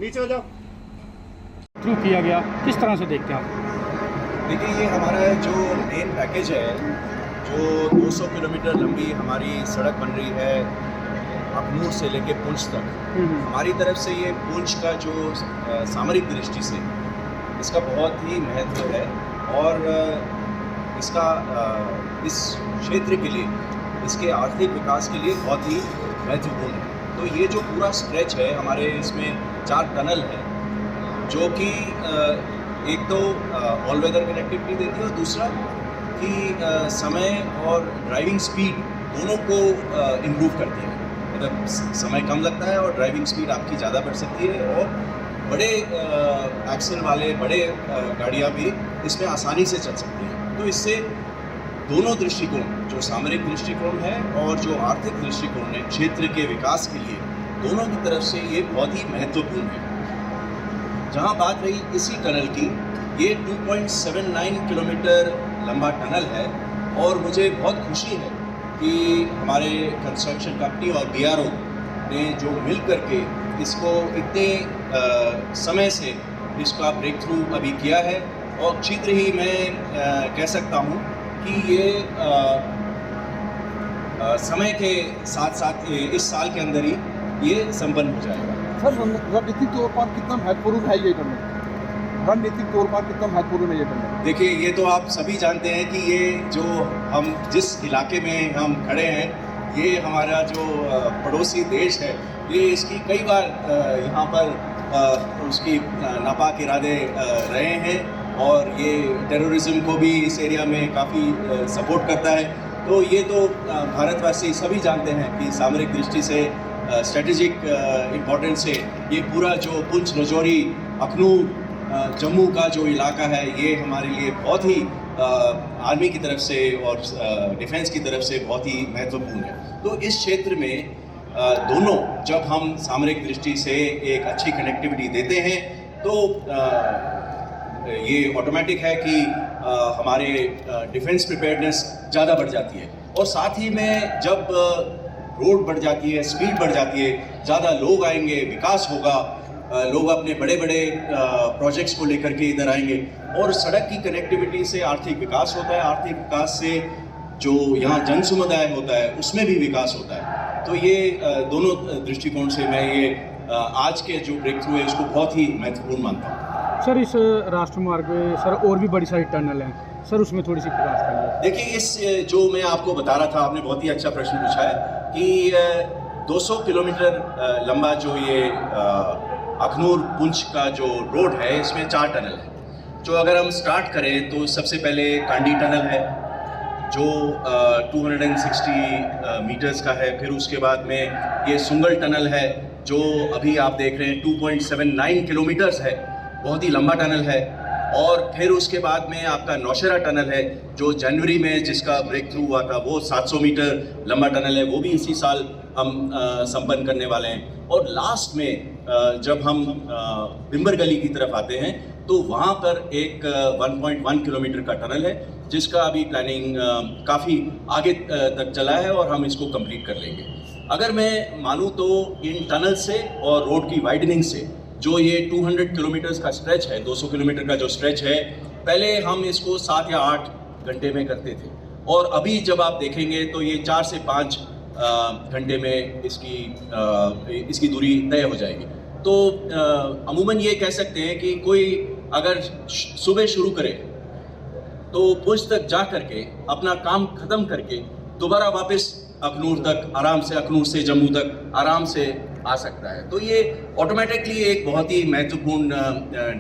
नीचे हो जाओ। शुरू किया गया, किस तरह से देखते हैं आप? देखिए, ये हमारा जो मेन पैकेज है, जो 200 किलोमीटर लंबी हमारी सड़क बन रही है अखनूर से लेके पुंछ तक। हमारी तरफ से ये पुंछ का जो सामरिक दृष्टि से इसका बहुत ही महत्व है और इसका इस क्षेत्र के लिए, इसके आर्थिक विकास के लिए बहुत ही महत्वपूर्ण है। तो ये जो पूरा स्ट्रेच है हमारे, इसमें 4 टनल है जो कि एक तो ऑल वेदर कनेक्टिविटी देती है और दूसरा कि समय और ड्राइविंग स्पीड दोनों को इम्प्रूव करती है। मतलब समय कम लगता है और ड्राइविंग स्पीड आपकी ज़्यादा बढ़ सकती है और बड़े एक्सेल वाले बड़े गाड़ियाँ भी इसमें आसानी से चल सकती हैं। तो इससे दोनों दृष्टिकोण, जो सामरिक दृष्टिकोण है और जो आर्थिक दृष्टिकोण है क्षेत्र के विकास के लिए, दोनों की तरफ से ये बहुत ही महत्वपूर्ण है। जहाँ बात रही इसी टनल की, ये 2.79 किलोमीटर लंबा टनल है और मुझे बहुत खुशी है कि हमारे कंस्ट्रक्शन कंपनी और BRO ने जो मिल करके इसको इतने समय से इसका ब्रेक थ्रू अभी किया है और शीघ्र ही मैं कह सकता हूँ कि ये समय के साथ साथ इस साल के अंदर ही ये संपन्न हो जाएगा। सर, रणनीतिक तौर पर कितना महत्वपूर्ण है ये टनल? रणनीतिक तौर पर कितना महत्वपूर्ण है ये टनल? देखिए, ये तो आप सभी जानते हैं कि ये जो हम जिस इलाके में हम खड़े हैं, ये हमारा जो पड़ोसी देश है, ये इसकी कई बार यहाँ पर उसकी नापाक इरादे रहे हैं और ये टेररिज्म को भी इस एरिया में काफ़ी सपोर्ट करता है। तो ये तो भारतवासी सभी जानते हैं कि सामरिक दृष्टि से स्ट्रेटेजिक इम्पोर्टेंस से ये पूरा जो पुंछ, राजौरी, अखनूर, जम्मू का जो इलाका है, ये हमारे लिए बहुत ही आर्मी की तरफ से और डिफेंस की तरफ से बहुत ही महत्वपूर्ण है। तो इस क्षेत्र में दोनों, जब हम सामरिक दृष्टि से एक अच्छी कनेक्टिविटी देते हैं तो ये ऑटोमेटिक है कि हमारे डिफेंस प्रिपेयर्डनेस ज़्यादा बढ़ जाती है और साथ ही में जब रोड बढ़ जाती है, स्पीड बढ़ जाती है, ज़्यादा लोग आएंगे, विकास होगा, लोग अपने बड़े बड़े प्रोजेक्ट्स को लेकर के इधर आएंगे और सड़क की कनेक्टिविटी से आर्थिक विकास होता है। आर्थिक विकास से जो यहाँ जन समुदाय होता है उसमें भी विकास होता है। तो ये दोनों दृष्टिकोण से मैं ये आज के जो ब्रेक थ्रू है उसको बहुत ही महत्वपूर्ण मानता हूँ। सर, इस राष्ट्रमार्ग पे सर और भी बड़ी सारी टनल हैं सर, उसमें थोड़ी सी प्रकाश करिए। देखिए, इस जो मैं आपको बता रहा था, आपने बहुत ही अच्छा प्रश्न पूछा है कि 200 किलोमीटर लंबा जो ये अखनूर पुंछ का जो रोड है, इसमें 4 टनल है। जो अगर हम स्टार्ट करें तो सबसे पहले कांडी टनल है जो 260 मीटर्स का है। फिर उसके बाद में ये सुंगल टनल है जो अभी आप देख रहे हैं 2.79 किलोमीटर्स है, बहुत ही लंबा टनल है। और फिर उसके बाद में आपका नौशेरा टनल है जो जनवरी में जिसका ब्रेक थ्रू हुआ था, वो 700 मीटर लंबा टनल है, वो भी इसी साल हम संपन्न करने वाले हैं। और लास्ट में जब हम बिम्बर गली की तरफ आते हैं तो वहाँ पर एक 1.1 किलोमीटर का टनल है जिसका अभी प्लानिंग काफ़ी आगे तक चला है और हम इसको कंप्लीट कर लेंगे। अगर मैं मानूँ तो इन टनल से और रोड की वाइडनिंग से जो ये 200 किलोमीटर्स का स्ट्रेच है, 200 किलोमीटर का जो स्ट्रेच है, पहले हम इसको 7 या 8 घंटे में करते थे और अभी जब आप देखेंगे तो ये 4 से 5 घंटे में इसकी दूरी तय हो जाएगी। तो अमूमन ये कह सकते हैं कि कोई अगर सुबह शुरू करे तो पुंछ तक जा करके अपना काम ख़त्म करके दोबारा वापस अखनूर तक आराम से, अखनूर से जम्मू तक आराम से आ सकता है। तो ये ऑटोमेटिकली एक बहुत ही महत्वपूर्ण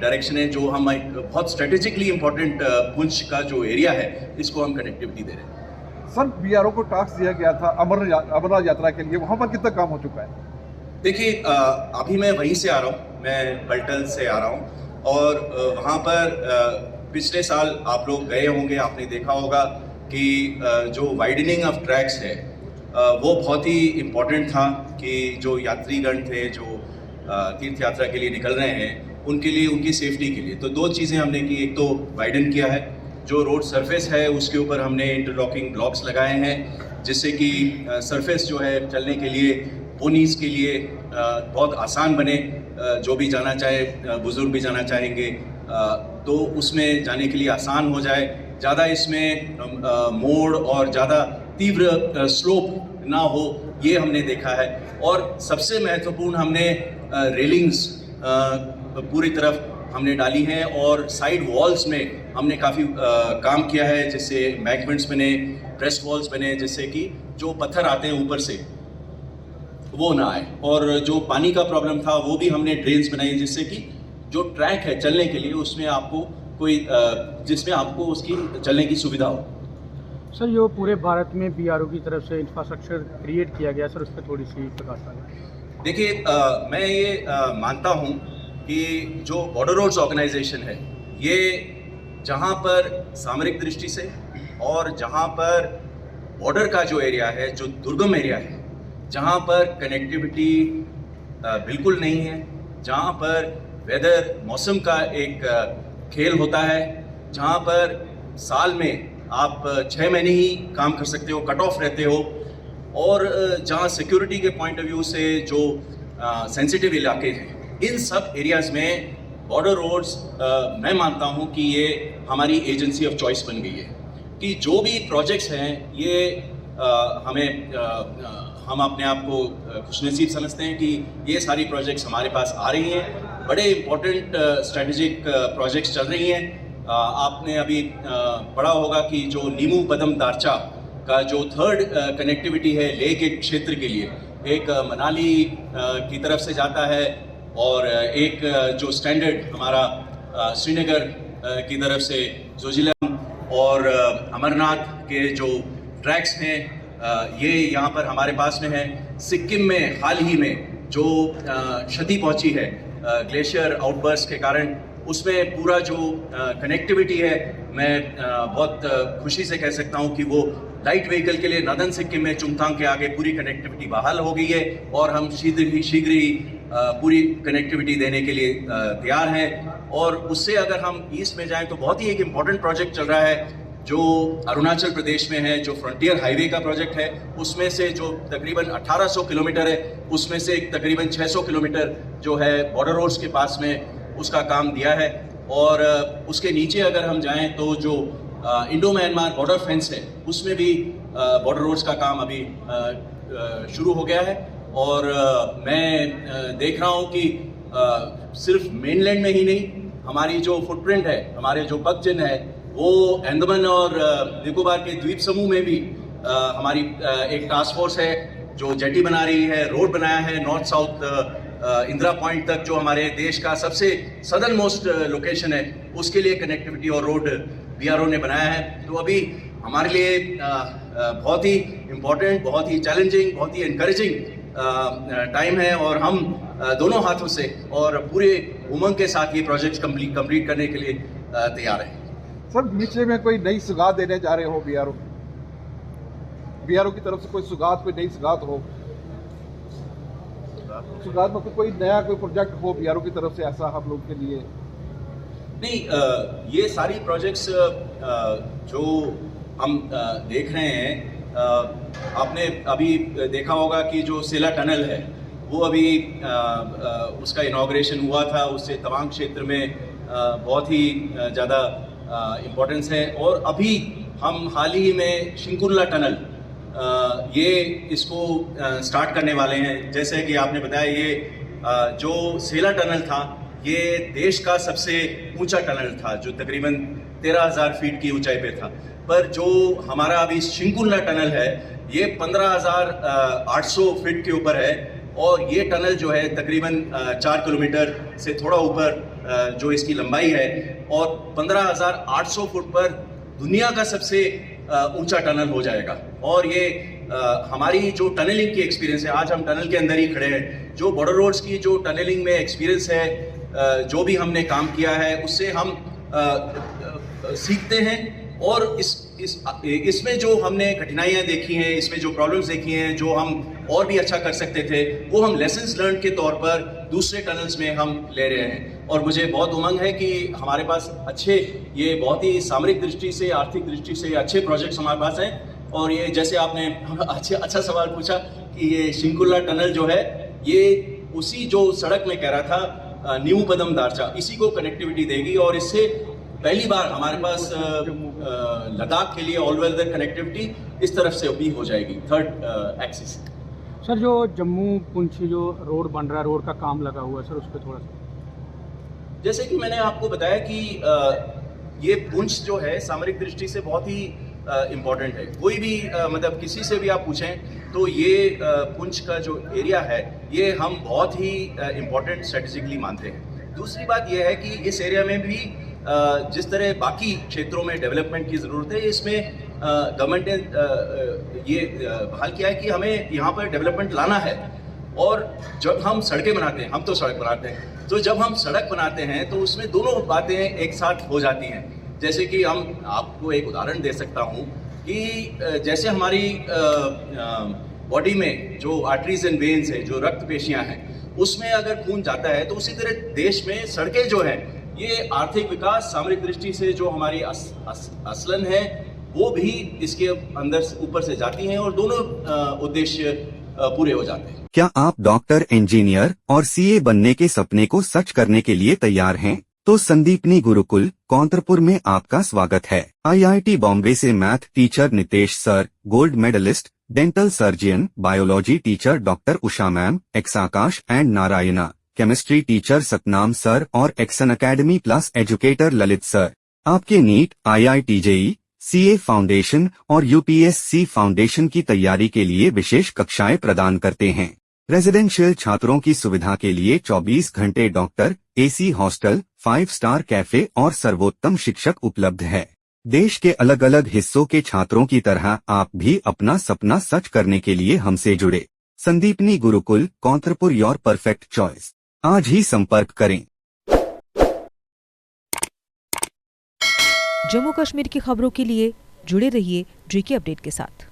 डायरेक्शन है जो हम एक बहुत स्ट्रेटेजिकली इम्पोर्टेंट पुंछ का जो एरिया है इसको हम कनेक्टिविटी दे रहे हैं। सर, BRO को टास्क दिया गया था अमरनाथ यात्रा के लिए, वहाँ पर कितना काम हो चुका है? देखिए, अभी मैं वहीं से आ रहा हूँ, मैं बल्टल से आ रहा हूँ और वहाँ पर पिछले साल आप लोग गए होंगे, आपने देखा होगा कि जो वाइडनिंग ऑफ ट्रैक्स है वो बहुत ही इम्पोर्टेंट था कि जो यात्रीगण थे जो तीर्थ यात्रा के लिए निकल रहे हैं उनके लिए, उनकी सेफ्टी के लिए। तो 2 चीज़ें हमने की, एक तो वाइडन किया है, जो रोड सरफेस है उसके ऊपर हमने इंटरलॉकिंग ब्लॉक्स लगाए हैं जिससे कि सरफेस जो है चलने के लिए, पोनीज़ के लिए बहुत आसान बने। जो भी जाना चाहे, बुजुर्ग भी जाना चाहेंगे तो उसमें जाने के लिए आसान हो जाए, ज़्यादा इसमें मोड़ और ज़्यादा तीव्र स्लोप ना हो, ये हमने देखा है। और सबसे महत्वपूर्ण हमने रेलिंग्स पूरी तरफ हमने डाली हैं और साइड वॉल्स में हमने काफ़ी काम किया है, जिससे मैकमेंट्स बने, प्रेस वॉल्स बने, जिससे कि जो पत्थर आते हैं ऊपर से वो ना आए। और जो पानी का प्रॉब्लम था वो भी हमने ड्रेन्स बनाई, जिससे कि जो ट्रैक है चलने के लिए उसमें आपको कोई जिसमें आपको उसकी चलने की सुविधा हो। सर ये पूरे भारत में बीआरओ की तरफ से इंफ्रास्ट्रक्चर क्रिएट किया गया, सर उस पर थोड़ी सी प्रकाश डालें। देखिए, मैं ये मानता हूँ कि जो बॉर्डर रोड्स ऑर्गेनाइजेशन है, ये जहाँ पर सामरिक दृष्टि से और जहाँ पर बॉर्डर का जो एरिया है, जो दुर्गम एरिया है, जहाँ पर कनेक्टिविटी बिल्कुल नहीं है, जहाँ पर वेदर मौसम का एक खेल होता है, जहाँ पर साल में आप 6 महीने ही काम कर सकते हो, कट ऑफ रहते हो, और जहाँ सिक्योरिटी के पॉइंट ऑफ व्यू से जो सेंसिटिव इलाके हैं, इन सब एरियाज़ में बॉर्डर रोड्स मैं मानता हूँ कि ये हमारी एजेंसी ऑफ चॉइस बन गई है कि जो भी प्रोजेक्ट्स हैं ये हम अपने आप को खुशनसीब समझते हैं कि ये सारी प्रोजेक्ट्स हमारे पास आ रही हैं। बड़े इम्पोर्टेंट स्ट्रेटेजिक प्रोजेक्ट्स चल रही हैं। आपने अभी पढ़ा होगा कि जो नीमू पदम दारचा का जो थर्ड कनेक्टिविटी है लेह के क्षेत्र के लिए, एक मनाली की तरफ से जाता है और एक जो स्टैंडर्ड हमारा श्रीनगर की तरफ से जोजिलम और अमरनाथ के जो ट्रैक्स हैं, ये यहाँ पर हमारे पास में है। सिक्किम में हाल ही में जो क्षति पहुँची है ग्लेशियर आउटबर्स्ट के कारण, उसमें पूरा जो कनेक्टिविटी है, मैं बहुत खुशी से कह सकता हूँ कि वो लाइट व्हीकल के लिए नॉर्दर्न सिक्किम में चुंगथांग के आगे पूरी कनेक्टिविटी बहाल हो गई है और हम शीघ्र ही पूरी कनेक्टिविटी देने के लिए तैयार हैं। और उससे अगर हम ईस्ट में जाएं तो बहुत ही एक इम्पॉर्टेंट प्रोजेक्ट चल रहा है जो अरुणाचल प्रदेश में है, जो फ्रंटियर हाईवे का प्रोजेक्ट है। उसमें से जो तकरीबन 1800 किलोमीटर है, उसमें से तकरीबन 600 किलोमीटर जो है बॉर्डर रोड्स के पास में उसका काम दिया है। और उसके नीचे अगर हम जाएं तो जो इंडो म्यांमार बॉर्डर फेंस है, उसमें भी बॉर्डर रोड्स का काम अभी शुरू हो गया है। और मैं देख रहा हूँ कि सिर्फ मेनलैंड में ही नहीं, हमारी जो फुटप्रिंट है, हमारे जो पगचिन्ह है, वो अंडमान और निकोबार के द्वीप समूह में भी हमारी एक टास्क फोर्स है जो जेटी बना रही है, रोड बनाया है नॉर्थ साउथ इंदिरा पॉइंट तक, जो हमारे देश का सबसे सदर्न मोस्ट लोकेशन है, उसके लिए कनेक्टिविटी और रोड बीआरओ ने बनाया है। तो अभी हमारे लिए बहुत ही इम्पोर्टेंट, बहुत ही चैलेंजिंग, बहुत ही इनकरेजिंग टाइम है और हम दोनों हाथों से और पूरे उमंग के साथ ये प्रोजेक्ट कंप्लीट करने के लिए तैयार हैं। सर, नीचे में कोई नई सुगात देने जा रहे हो बीआरओ की तरफ से कोई सुगात, कोई नई सुगात हो, सुगात मतलब कोई नया कोई प्रोजेक्ट हो बीआरओ की तरफ से, ऐसा हम लोग के लिए? नहीं, ये सारी प्रोजेक्ट्स जो हम देख रहे हैं, आपने अभी देखा होगा कि जो सेला टनल है वो अभी उसका इनॉग्रेशन हुआ था। उससे तवांग क्षेत्र में बहुत ही ज़्यादा इम्पोर्टेंस है। और अभी हम हाल ही में शिंकुला टनल ये इसको स्टार्ट करने वाले हैं। जैसे कि आपने बताया, ये जो सेला टनल था ये देश का सबसे ऊंचा टनल था, जो तकरीबन 13,000 फीट की ऊंचाई पे था। पर जो हमारा अभी शिंकुला टनल है ये 15,800 फीट के ऊपर है और ये टनल जो है तकरीबन 4 किलोमीटर से थोड़ा ऊपर जो इसकी लंबाई है, और 15,800 फुट पर दुनिया का सबसे ऊंचा टनल हो जाएगा। और ये हमारी जो टनलिंग की एक्सपीरियंस है, आज हम टनल के अंदर ही खड़े हैं, जो बॉर्डर रोड्स की जो टनलिंग में एक्सपीरियंस है, जो भी हमने काम किया है उससे हम सीखते हैं। और इसमें जो हमने कठिनाइयाँ देखी हैं, इसमें जो प्रॉब्लम्स देखी हैं, जो हम और भी अच्छा कर सकते थे, वो हम लेसन्स लर्न के तौर पर दूसरे टनल्स में हम ले रहे हैं। और मुझे बहुत उमंग है कि हमारे पास अच्छे, ये बहुत ही सामरिक दृष्टि से, आर्थिक दृष्टि से अच्छे प्रोजेक्ट्स हमारे पास हैं। और ये जैसे आपने अच्छा सवाल पूछा कि ये शिंकुला टनल जो है ये उसी जो सड़क में कह रहा था न्यू पदम दारचा, इसी को कनेक्टिविटी देगी और इससे पहली बार हमारे पास लद्दाख के लिए ऑल वेदर कनेक्टिविटी इस तरफ से भी हो जाएगी, थर्ड एक्सिस। सर जो जम्मू पुंछ जो रोड बन रहा है, रोड का काम लगा हुआ है सर, उस पर थोड़ा सा। जैसे कि मैंने आपको बताया कि ये पुंछ जो है सामरिक दृष्टि से बहुत ही इम्पोर्टेंट है। कोई भी मतलब किसी से भी आप पूछें तो ये पुंछ का जो एरिया है ये हम बहुत ही इम्पोर्टेंट स्ट्रेटेजिकली मानते हैं। दूसरी बात ये है कि इस एरिया में भी जिस तरह बाकी क्षेत्रों में डेवलपमेंट की ज़रूरत है, इसमें गवर्नमेंट ने ये बहाल किया है कि हमें यहाँ पर डेवलपमेंट लाना है। और जब हम सड़कें बनाते हैं, हम तो सड़क बनाते हैं, तो जब हम सड़क बनाते हैं तो उसमें दोनों बातें एक साथ हो जाती हैं। जैसे कि हम आपको एक उदाहरण दे सकता हूँ कि जैसे हमारी बॉडी में जो आर्टरीज एंड वेन्स हैं, जो रक्त पेशियाँ हैं, उसमें अगर खून जाता है तो उसी तरह देश में सड़कें जो हैं ये आर्थिक विकास सामरिक दृष्टि से जो हमारी असलन है वो भी इसके अंदर ऊपर से जाती हैं और दोनों उद्देश्य पूरे हो जाते हैं। क्या आप डॉक्टर, इंजीनियर और सीए बनने के सपने को सच करने के लिए तैयार हैं? तो संदीपनी गुरुकुल कौंतरपुर में आपका स्वागत है। आईआईटी बॉम्बे से math teacher Nitesh sir, gold medallist, dental surgeon, biology teacher doctor Usha ma'am, एक्साकाश and Narayana, chemistry teacher Satnam sir और action academy plus educator Lalit sir आपके NEET, IIT JEE, CA foundation और UPSC फाउंडेशन की तैयारी के लिए विशेष कक्षाएं प्रदान करते हैं। रेजिडेंशियल छात्रों की सुविधा के लिए 24 घंटे doctor, AC hostel, 5 star cafe और सर्वोत्तम शिक्षक उपलब्ध है। देश के अलग अलग हिस्सों के छात्रों की तरह आप भी अपना सपना सच करने के लिए हमसे जुड़े। Sandipani Gurukul Kauntarpur, your perfect choice. आज ही संपर्क करें। जम्मू कश्मीर की खबरों के लिए जुड़े रहिए JK अपडेट के साथ।